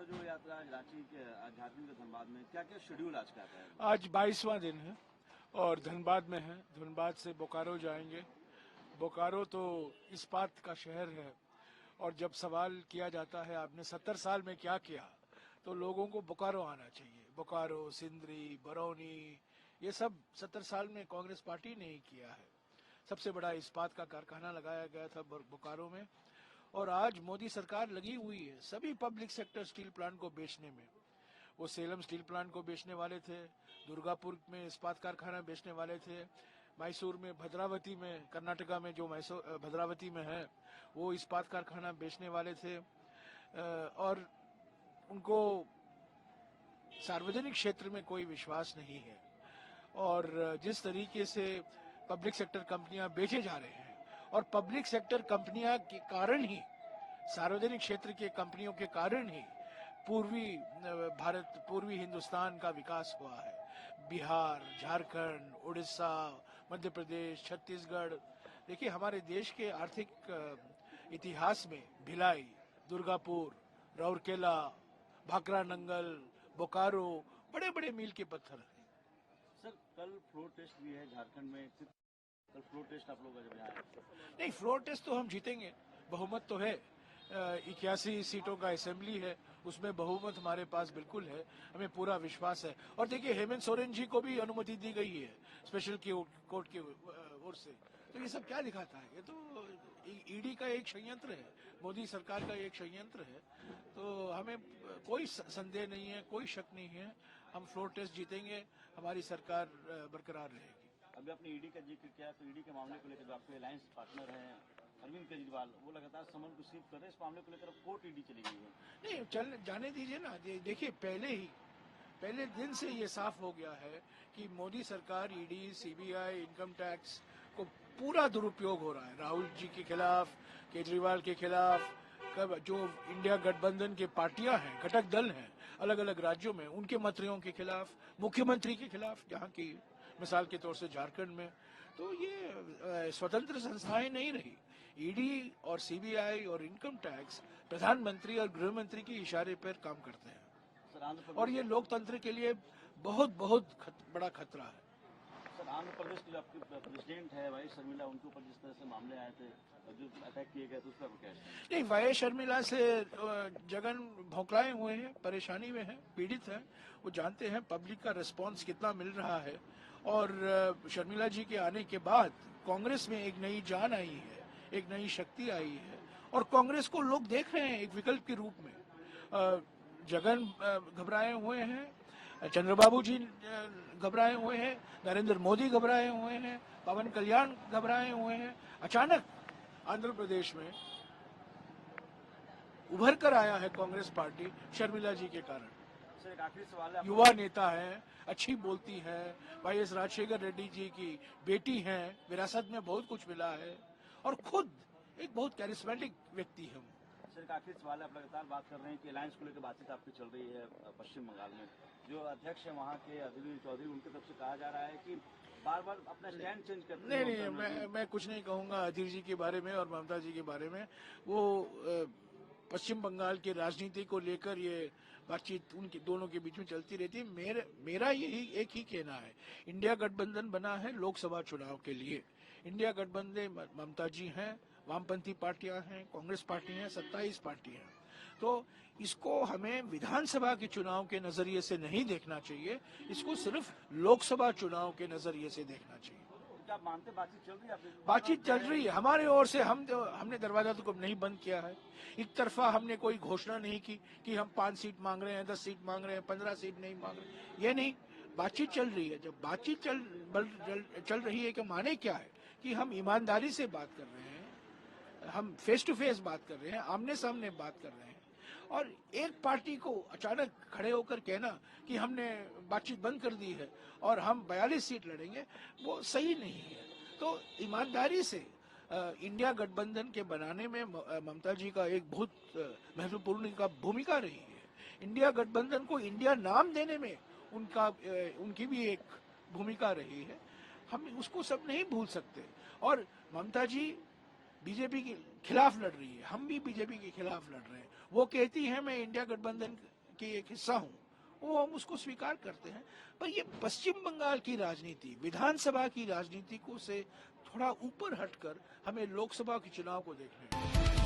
बोकारो जो यात्रा आज रांची के झारखंड के धनबाद में क्या क्या शेड्यूल आज का है? आज 22वां दिन है और धनबाद में है। धनबाद से बोकारो जाएंगे। बोकारो तो इस्पात का शहर है और जब सवाल किया जाता है आपने 70 साल में क्या किया, तो लोगों को बोकारो आना चाहिए। बोकारो, सिंदरी, बरौनी, ये सब 70 साल में कांग्रेस पार्टी ने ही किया है। सबसे बड़ा इस्पात का कारखाना लगाया गया था बोकारो में और आज मोदी सरकार लगी हुई है सभी पब्लिक सेक्टर स्टील प्लांट को बेचने में। वो सेलम स्टील प्लांट को बेचने वाले थे, दुर्गापुर में इस्पात कारखाना बेचने वाले थे, मैसूर में, भद्रावती में, कर्नाटका में जो मैसूर भद्रावती में है वो इस्पात कारखाना बेचने वाले थे। और उनको सार्वजनिक क्षेत्र में कोई विश्वास नहीं है और जिस तरीके से पब्लिक सेक्टर कंपनियां बेचे जा रहे हैं और पब्लिक सेक्टर कंपनियां के कारण ही, सार्वजनिक क्षेत्र के कंपनियों के कारण ही पूर्वी हिंदुस्तान का विकास हुआ है। बिहार, झारखंड, उड़ीसा, मध्य प्रदेश, छत्तीसगढ़, देखिए हमारे देश के आर्थिक इतिहास में भिलाई, दुर्गापुर, राउरकेला, भाखरा नंगल, बोकारो बड़े बड़े मील के पत्थर हैं। सर, कल फ्लोर टेस्ट भी है झारखंड में, कल फ्लोर टेस्ट आप लोग जब यहाँ नहीं, फ्लोर टेस्ट तो हम जीतेंगे, बहुमत तो है। 81 सीटों का असेंबली है, उसमें बहुमत हमारे पास बिल्कुल है, हमें पूरा विश्वास है। और देखिए हेमंत सोरेन जी को भी अनुमति दी गई है स्पेशल कोर्ट की ओर से। तो ये सब क्या दिखाता है? ये तो ईडी का एक षड्यंत्र है, मोदी सरकार का एक षड्यंत्र है। तो हमें कोई संदेह नहीं है, कोई शक नहीं है, हम फ्लोर टेस्ट जीतेंगे, हमारी सरकार बरकरार रहेगी। अभी आपने ईडी का जिक्र किया, तो ईडी के मामले को लेकर जो आपके अलायंस पार्टनर हैं अरविंद केजरीवाल, वो लगातार समन को रिसीव कर रहे हैं। इस मामले को लेकर अब कोर्ट ईडी चली गई है। नहीं, चल जाने दीजिए ना। देखिए पहले दिन से ये साफ हो गया है कि मोदी सरकार, ईडी, सीबीआई, इनकम टैक्स को पूरा दुरुपयोग हो रहा है। राहुल जी के खिलाफ, केजरीवाल के खिलाफ, जो इंडिया गठबंधन के पार्टियां हैं, घटक दल हैं अलग अलग राज्यों में, उनके मंत्रियों के खिलाफ, मुख्यमंत्री के खिलाफ, जहाँ की मिसाल के तौर से झारखंड में। तो ये स्वतंत्र संस्थाएं नहीं रही। ईडी और सीबीआई और इनकम टैक्स प्रधानमंत्री और गृह मंत्री के इशारे पर काम करते हैं और ये लोकतंत्र के लिए बहुत बड़ा खतरा है। सर, आंध्र प्रदेश के जो आपके प्रेसिडेंट है वाई शर्मिला, उनके ऊपर जिस तरह से मामले आए थे, जो अटैक किए गए थे, उस पर क्या? नहीं, वाई शर्मिला से जगन भौंकलाए हुए हैं, परेशानी में हैं, पीड़ित हैं। वो जानते हैं पब्लिक का रिस्पांस कितना मिल रहा है और शर्मिला जी के आने के बाद कांग्रेस में एक नई जान आई है, एक नई शक्ति आई है और कांग्रेस को लोग देख रहे हैं एक विकल्प के रूप में। जगन घबराए हुए हैं, चंद्रबाबू जी घबराए हुए हैं, नरेंद्र मोदी घबराए हुए हैं, पवन कल्याण घबराए हुए हैं। अचानक आंध्र प्रदेश में उभर कर आया है कांग्रेस पार्टी शर्मिला जी के कारण। सर, एक आखिरी सवाल है। युवा नेता है, अच्छी बोलती है, वाईएस राजशेखर रेड्डी जी की बेटी है, विरासत में बहुत कुछ मिला है और खुद एक बहुत कैरिस्मेटिक व्यक्ति है। सर, एक आखिरी सवाल है। आप लगातार बात कर रहे हैं कि अलायंस को लेकर बातचीत आपकी चल रही है पश्चिम बंगाल में। जो अध्यक्ष है वहाँ के अधीर चौधरी, उनकी तरफ से कहा जा रहा है कि बार बार अपना स्टैंड चेंज करते हैं। नहीं, मैं कुछ नहीं कहूंगा अधीर जी के बारे में और ममता जी के बारे में। वो पश्चिम बंगाल की राजनीति को लेकर ये बातचीत उनके दोनों के बीच में चलती रहती है। मेरा यही एक ही कहना है, इंडिया गठबंधन बना है लोकसभा चुनाव के लिए। इंडिया गठबंधन ममता जी हैं, वामपंथी पार्टियां हैं, कांग्रेस पार्टी हैं, 27 पार्टी हैं। तो इसको हमें विधानसभा के चुनाव के नजरिए से नहीं देखना चाहिए, इसको सिर्फ लोकसभा चुनाव के नजरिए से देखना चाहिए। आप मानते बातचीत चल रही है? बातचीत चल रही है हमारे ओर से। हमने दरवाजा तो नहीं बंद किया है। एक तरफा हमने कोई घोषणा नहीं की कि हम 5 सीट मांग रहे हैं, 10 सीट मांग रहे हैं, 15 सीट नहीं मांग रहे, ये नहीं। बातचीत चल रही है। जब बातचीत चल रही है कि माने क्या है कि हम ईमानदारी से बात कर रहे हैं, हम फेस टू फेस बात कर रहे हैं, आमने सामने बात कर रहे हैं। और एक पार्टी को अचानक खड़े होकर कहना कि हमने बातचीत बंद कर दी है और हम 42 सीट लड़ेंगे, वो सही नहीं है। तो ईमानदारी से इंडिया गठबंधन के बनाने में ममता जी का एक बहुत महत्वपूर्ण भूमिका रही है। इंडिया गठबंधन को इंडिया नाम देने में उनकी भी एक भूमिका रही है। हम उसको सब नहीं भूल सकते। और ममता जी बीजेपी के खिलाफ लड़ रही है, हम भी बीजेपी के खिलाफ लड़ रहे हैं। वो कहती है मैं इंडिया गठबंधन की एक हिस्सा हूँ, वो हम उसको स्वीकार करते हैं। पर ये पश्चिम बंगाल की राजनीति, विधानसभा की राजनीति को से थोड़ा ऊपर हटकर हमें लोकसभा के चुनाव को देखना है।